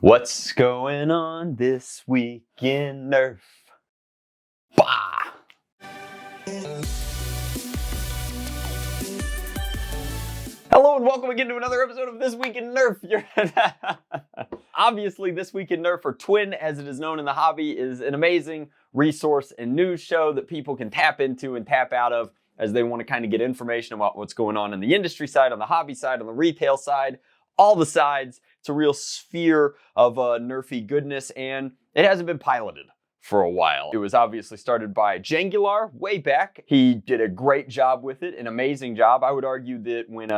What's going on this week in Nerf? Bah! Hello and welcome again to another episode of This Week in Nerf. Obviously, This Week in Nerf, or Twin as it is known in the hobby, is an amazing resource and news show that people can tap into and tap out of as they want to kind of get information about what's going on in the industry side, on the hobby side, on the retail side, all the sides. It's a real sphere of Nerfy goodness, and it hasn't been piloted for a while. It was obviously started by Jangular way back. He did a great job with it, an amazing job. I would argue that when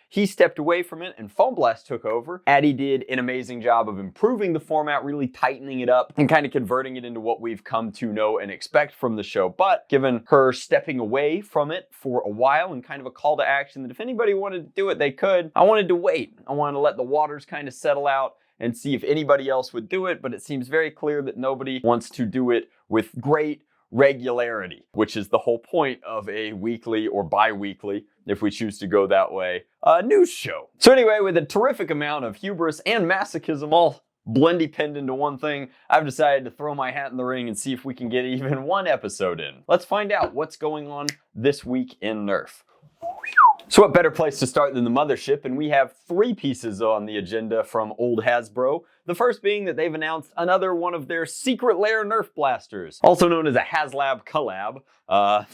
he stepped away from it and Foamblast took over, Addie did an amazing job of improving the format, really tightening it up and kind of converting it into what we've come to know and expect from the show. But given her stepping away from it for a while and kind of a call to action that if anybody wanted to do it, they could, I wanted to wait. I wanted to let the waters kind of settle out and see if anybody else would do it, but it seems very clear that nobody wants to do it with great regularity, which is the whole point of a weekly or bi-weekly, if we choose to go that way, news show. So anyway, with a terrific amount of hubris and masochism all blendy pinned into one thing, I've decided to throw my hat in the ring and see if we can get even one episode in. Let's find out what's going on this week in Nerf. So what better place to start than the mothership, and we have three pieces on the agenda from old Hasbro. The first being that they've announced another one of their secret lair Nerf blasters, also known as a HasLab collab.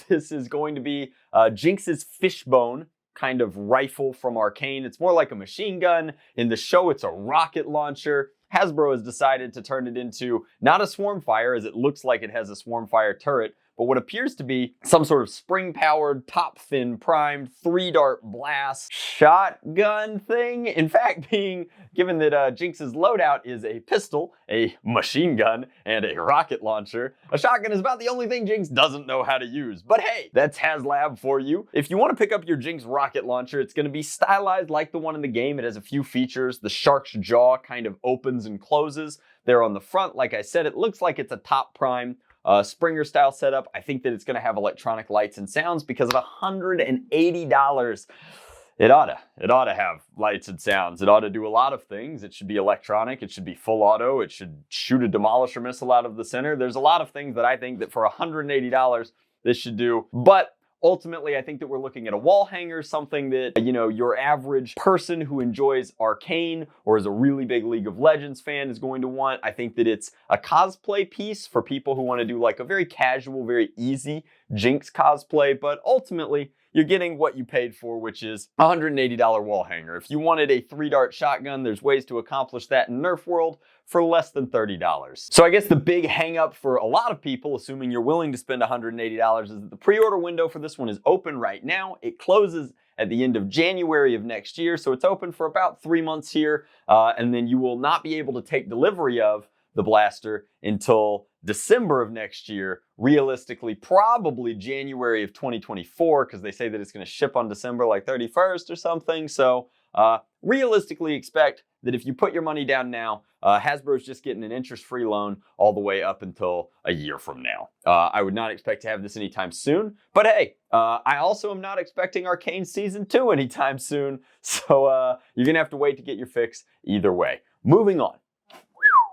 This is going to be Jinx's Fishbone kind of rifle from Arcane. It's more like a machine gun. In the show, it's a rocket launcher. Hasbro has decided to turn it into not a Swarmfire, as it looks like it has a Swarmfire turret, but what appears to be some sort of spring-powered, top-fin primed, 3-dart blast shotgun thing. In fact, being given that Jinx's loadout is a pistol, a machine gun, and a rocket launcher, a shotgun is about the only thing Jinx doesn't know how to use. But hey, that's HasLab for you. If you want to pick up your Jinx rocket launcher, it's going to be stylized like the one in the game. It has a few features. The shark's jaw kind of opens and closes there on the front. Like I said, it looks like it's a top prime Springer style setup. I think that it's going to have electronic lights and sounds because at $180, it ought to have lights and sounds. It ought to do a lot of things. It should be electronic. It should be full auto. It should shoot a demolisher missile out of the center. There's a lot of things that I think that for $180 this should do. But ultimately, I think that we're looking at a wall hanger, something that, you know, your average person who enjoys Arcane or is a really big League of Legends fan is going to want. I think that it's a cosplay piece for people who want to do like a very casual, very easy Jinx cosplay, but ultimately, you're getting what you paid for, which is a $180 wall hanger. If you wanted a 3-dart shotgun, there's ways to accomplish that in Nerf world for less than $30. So I guess the big hang up for a lot of people, assuming you're willing to spend $180, is that the pre-order window for this one is open right now. It closes at the end of January of next year, so it's open for about 3 months here, and then you will not be able to take delivery of the blaster until December of next year, realistically probably January of 2024, because they say that it's going to ship on December like 31st or something. So realistically expect that if you put your money down now, Hasbro's just getting an interest-free loan all the way up until a year from now. I would not expect to have this anytime soon, but hey, I also am not expecting Arcane Season 2 anytime soon, so you're going to have to wait to get your fix either way. Moving on.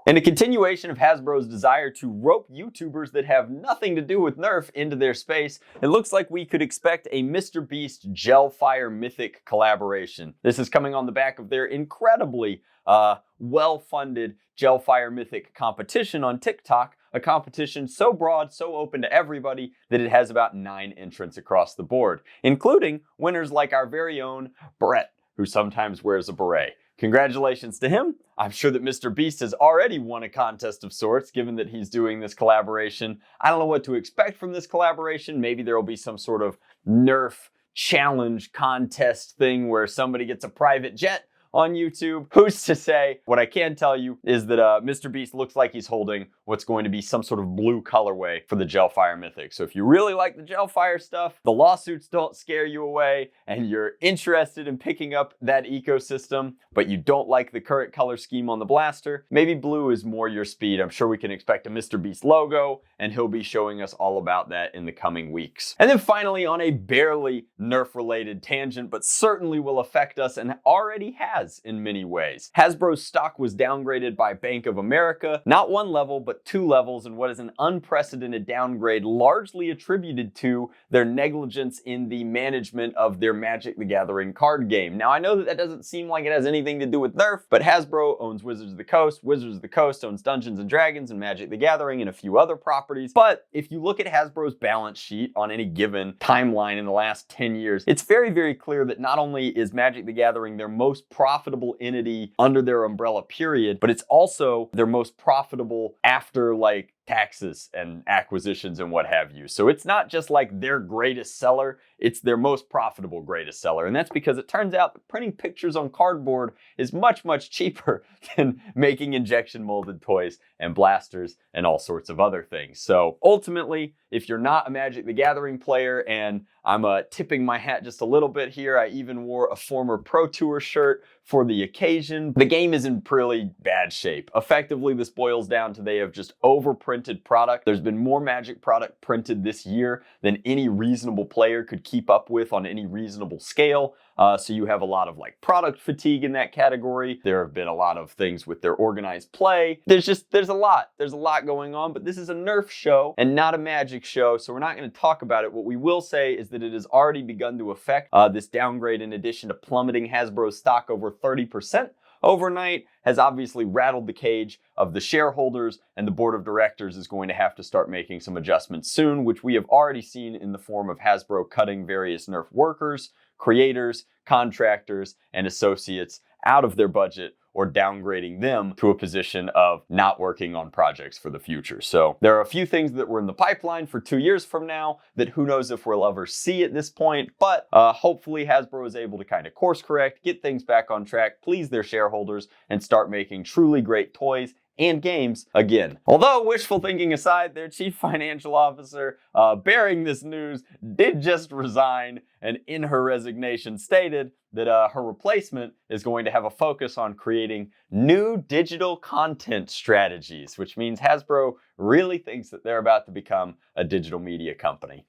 In a continuation of Hasbro's desire to rope YouTubers that have nothing to do with Nerf into their space, it looks like we could expect a Mr. Beast Gelfire Mythic collaboration. This is coming on the back of their incredibly well-funded Gelfire Mythic competition on TikTok, a competition so broad, so open to everybody that it has about 9 entrants across the board, including winners like our very own Brett, who sometimes wears a beret. Congratulations to him. I'm sure that Mr. Beast has already won a contest of sorts, given that he's doing this collaboration. I don't know what to expect from this collaboration. Maybe there will be some sort of Nerf challenge contest thing where somebody gets a private jet on YouTube. Who's to say? What I can tell you is that Mr. Beast looks like he's holding what's going to be some sort of blue colorway for the Gelfire Mythic. So if you really like the Gelfire stuff, the lawsuits don't scare you away, and you're interested in picking up that ecosystem, but you don't like the current color scheme on the blaster, maybe blue is more your speed. I'm sure we can expect a Mr. Beast logo, and he'll be showing us all about that in the coming weeks. And then finally, on a barely Nerf-related tangent, but certainly will affect us and already has has in many ways. Hasbro's stock was downgraded by Bank of America, not one level, but 2 levels, in what is an unprecedented downgrade largely attributed to their negligence in the management of their Magic the Gathering card game. Now, I know that doesn't seem like it has anything to do with Nerf, but Hasbro owns Wizards of the Coast. Wizards of the Coast owns Dungeons & Dragons and Magic the Gathering and a few other properties. But if you look at Hasbro's balance sheet on any given timeline in the last 10 years, it's very, very clear that not only is Magic the Gathering their most profitable entity under their umbrella period, but it's also their most profitable after like taxes and acquisitions and what have you. So it's not just like their greatest seller, it's their most profitable greatest seller. And that's because it turns out that printing pictures on cardboard is much, much cheaper than making injection molded toys and blasters and all sorts of other things. So ultimately, if you're not a Magic the Gathering player, and I'm tipping my hat just a little bit here, I even wore a former Pro Tour shirt for the occasion. The game is in pretty bad shape. Effectively, this boils down to they have just overprinted product. There's been more Magic product printed this year than any reasonable player could keep up with on any reasonable scale. So you have a lot of like product fatigue in that category. There have been a lot of things with their organized play. There's a lot going on, but this is a Nerf show and not a Magic show, so we're not going to talk about it. What we will say is that it has already begun to affect this downgrade, in addition to plummeting Hasbro's stock over 30% overnight, has obviously rattled the cage of the shareholders, and the board of directors is going to have to start making some adjustments soon, which we have already seen in the form of Hasbro cutting various Nerf workers, creators, contractors, and associates out of their budget, or downgrading them to a position of not working on projects for the future. So there are a few things that were in the pipeline for 2 years from now that who knows if we'll ever see at this point, but hopefully Hasbro is able to kind of course correct, get things back on track, please their shareholders, and start making truly great toys and games again. Although, wishful thinking aside, their chief financial officer, bearing this news, did just resign, and in her resignation stated that her replacement is going to have a focus on creating new digital content strategies, which means Hasbro really thinks that they're about to become a digital media company.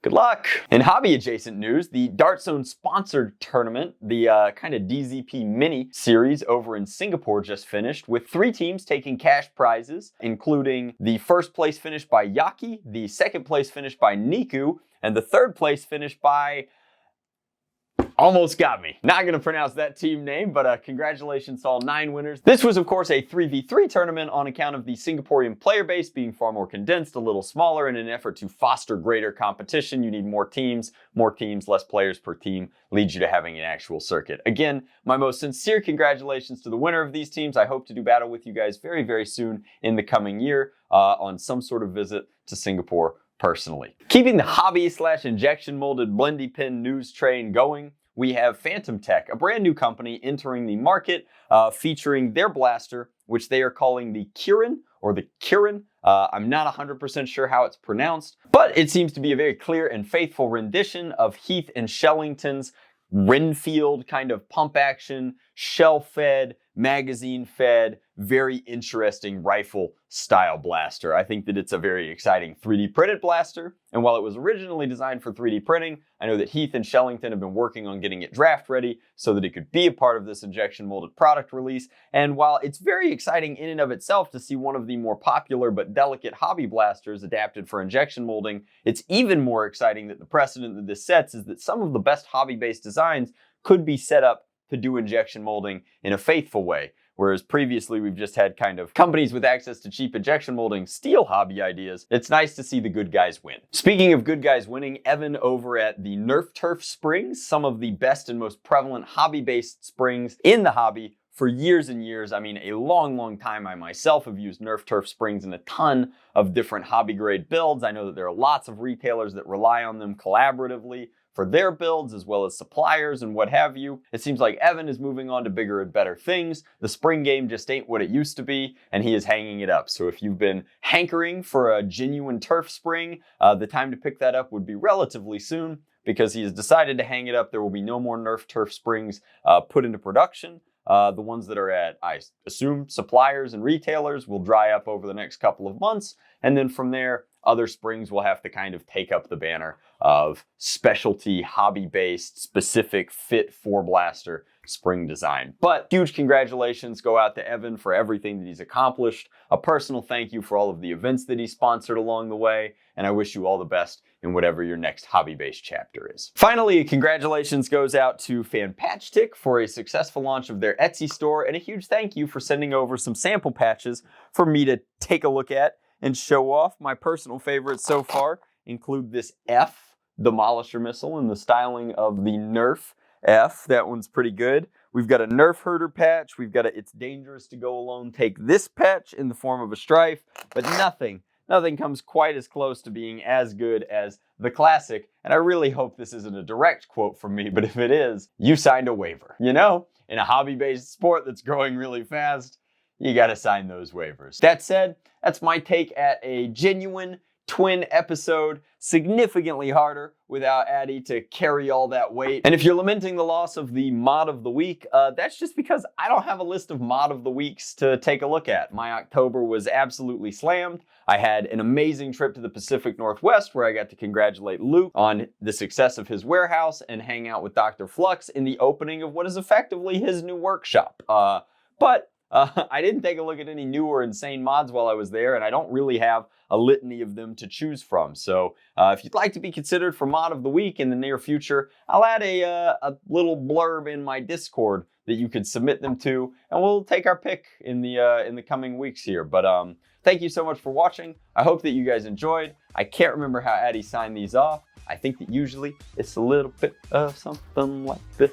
Good luck! In hobby-adjacent news, the Dart Zone sponsored tournament, the kind of DZP mini series over in Singapore, just finished, with 3 teams taking cash prizes, including the first place finish by Yaki, the second place finish by Niku, and the third place finish by... almost got me. Not going to pronounce that team name, but congratulations to all 9 winners. This was, of course, a 3v3 tournament on account of the Singaporean player base being far more condensed, a little smaller. In an effort to foster greater competition, you need more teams, less players per team leads you to having an actual circuit. Again, my most sincere congratulations to the winner of these teams. I hope to do battle with you guys very, very soon in the coming year on some sort of visit to Singapore personally. Keeping the hobby/injection molded blendy pin news train going, we have Phantom Tech, a brand new company entering the market, featuring their blaster, which they are calling the Kirin, or the Kirin. I'm not 100% sure how it's pronounced, but it seems to be a very clear and faithful rendition of Heath and Shellington's Renfield kind of pump action, shell-fed, magazine-fed, very interesting rifle style blaster. I think that it's a very exciting 3D printed blaster, and while it was originally designed for 3D printing, I know that Heath and Shellington have been working on getting it draft ready so that it could be a part of this injection molded product release. And while it's very exciting in and of itself to see one of the more popular but delicate hobby blasters adapted for injection molding, it's even more exciting that the precedent that this sets is that some of the best hobby-based designs could be set up to do injection molding in a faithful way. Whereas previously we've just had kind of companies with access to cheap injection molding steal hobby ideas. It's nice to see the good guys win. Speaking of good guys winning, Evan over at the Nerf Turf Springs, some of the best and most prevalent hobby-based springs in the hobby for years and years. I mean, a long, long time. I myself have used Nerf Turf Springs in a ton of different hobby grade builds. I know that there are lots of retailers that rely on them collaboratively for their builds, as well as suppliers and what have you. It seems like Evan is moving on to bigger and better things. The spring game just ain't what it used to be, and he is hanging it up. So if you've been hankering for a genuine turf spring, the time to pick that up would be relatively soon, because he has decided to hang it up. There will be no more Nerf Turf Springs put into production. The ones that are at, I assume, suppliers and retailers will dry up over the next couple of months. And then from there, other springs will have to kind of take up the banner of specialty, hobby-based, specific fit for blaster spring design. But huge congratulations go out to Evan for everything that he's accomplished. A personal thank you for all of the events that he sponsored along the way, and I wish you all the best in whatever your next hobby-based chapter is. Finally, congratulations goes out to Fanpatchtick for a successful launch of their Etsy store, and a huge thank you for sending over some sample patches for me to take a look at and show off. My personal favorites so far include this F Demolisher missile in the styling of the Nerf F. That one's pretty good. We've got a Nerf herder patch. We've got a It's Dangerous to Go Alone Take This patch in the form of a strife, but nothing comes quite as close to being as good as the classic. And I really hope this isn't a direct quote from me, but if it is, you signed a waiver. You know, in a hobby-based sport that's growing really fast, you gotta sign those waivers. That said, that's my take at a genuine twin episode, significantly harder without Addy to carry all that weight. And if you're lamenting the loss of the mod of the week, that's just because I don't have a list of mod of the weeks to take a look at. My October was absolutely slammed. I had an amazing trip to the Pacific Northwest where I got to congratulate Luke on the success of his warehouse and hang out with Dr. Flux in the opening of what is effectively his new workshop. But I didn't take a look at any new or insane mods while I was there, and I don't really have a litany of them to choose from. So if you'd like to be considered for mod of the week in the near future, I'll add a little blurb in my Discord that you could submit them to, and we'll take our pick in the coming weeks here. But thank you so much for watching. I hope that you guys enjoyed. I can't remember how Addy signed these off. I think that usually it's a little bit of something like this.